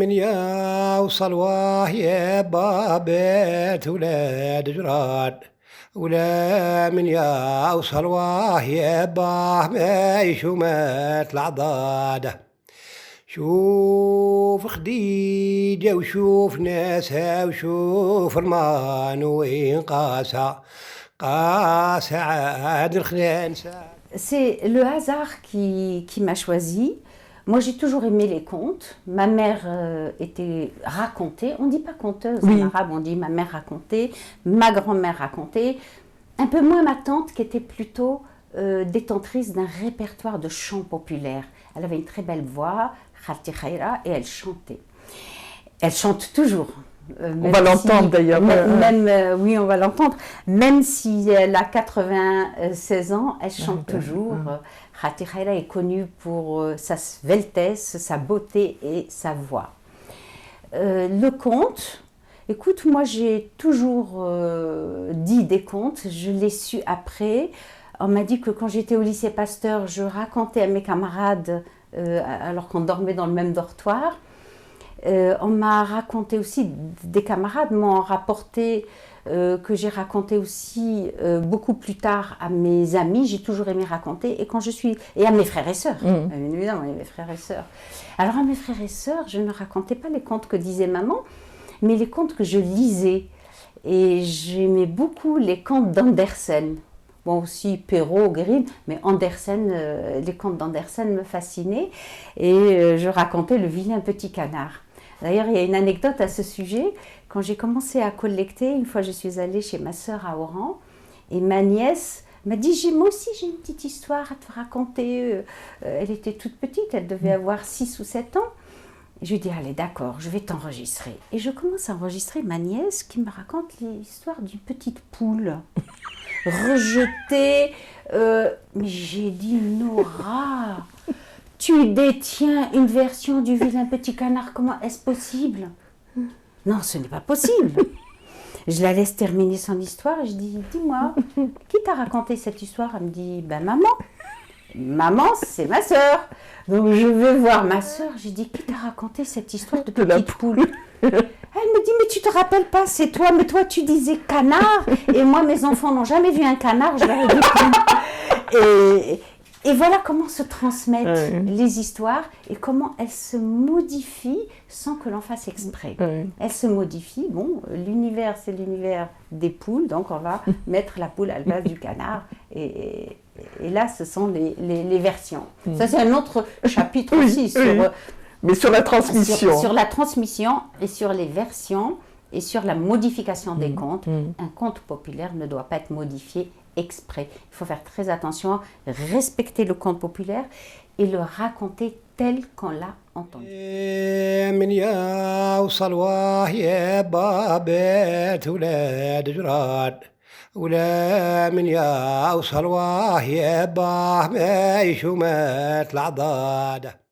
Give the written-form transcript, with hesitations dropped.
من يا وصلواه يا بابات ولاد جراد ولا من يا وصلواه يا باه ما يشومات العضاده شوف خديجة وشوف ناسها وشوف رمان وين قاسى عاد الخنانسة. C'est le hasard qui m'a choisi. Moi, j'ai toujours aimé les contes. Ma mère était racontée. On ne dit pas conteuse en arabe, on dit ma mère racontait, ma grand-mère racontait. Un peu moins ma tante qui était plutôt détentrice d'un répertoire de chants populaires. Elle avait une très belle voix, Khalti Khaira, et elle chantait. Elle chante toujours. On va l'entendre d'ailleurs. Oui, on va l'entendre. Même si elle a 96 ans, elle chante toujours. Khalti Khaira est connue pour sa sveltesse, sa beauté et sa voix. Le conte, écoute, moi j'ai toujours dit des contes, je l'ai su après. On m'a dit que quand j'étais au lycée Pasteur, je racontais à mes camarades alors qu'on dormait dans le même dortoir. On m'a raconté aussi, des camarades m'ont rapporté que j'ai raconté aussi beaucoup plus tard à mes amis. J'ai toujours aimé raconter et à mes frères et sœurs. Bien évidemment, il y a mes frères et sœurs. Alors à mes frères et sœurs, je ne racontais pas les contes que disait maman, mais les contes que je lisais. Et j'aimais beaucoup les contes d'Andersen. Bon, aussi Perrault, Grimm, mais Andersen, les contes d'Andersen me fascinaient. Et je racontais Le vilain petit canard. D'ailleurs, il y a une anecdote à ce sujet. Quand j'ai commencé à collecter, une fois je suis allée chez ma sœur à Oran, et ma nièce m'a dit, moi aussi j'ai une petite histoire à te raconter. Elle était toute petite, elle devait avoir 6 ou 7 ans. Et je lui dis, allez d'accord, je vais t'enregistrer. Et je commence à enregistrer ma nièce qui me raconte l'histoire d'une petite poule rejetée. Mais j'ai dit, Nora, tu détiens une version du vilain petit canard, comment est-ce possible? Non, ce n'est pas possible. Je la laisse terminer son histoire et je dis, dis-moi, qui t'a raconté cette histoire? Elle me dit, ben maman. Maman, c'est ma sœur. Donc je vais voir ma sœur, j'ai dit, qui t'a raconté cette histoire de petite poule? Elle me dit, mais tu te rappelles pas, c'est toi, mais toi tu disais canard, et moi mes enfants n'ont jamais vu un canard, je leur ai dit. Et voilà comment se transmettent les histoires et comment elles se modifient sans que l'on fasse exprès. Elles se modifient, bon, l'univers c'est l'univers des poules, donc on va mettre la poule à la place du canard et là ce sont les versions. Ça c'est un autre chapitre aussi mais sur la transmission. Sur la transmission et sur les versions et sur la modification des contes. Un conte populaire ne doit pas être modifié exprès. Il faut faire très attention, respecter le conte populaire et le raconter tel qu'on l'a entendu. من يا وصلواه يا بابات ولاد جراد ولا من يا وصلواه يا باه ما يشومات العضاده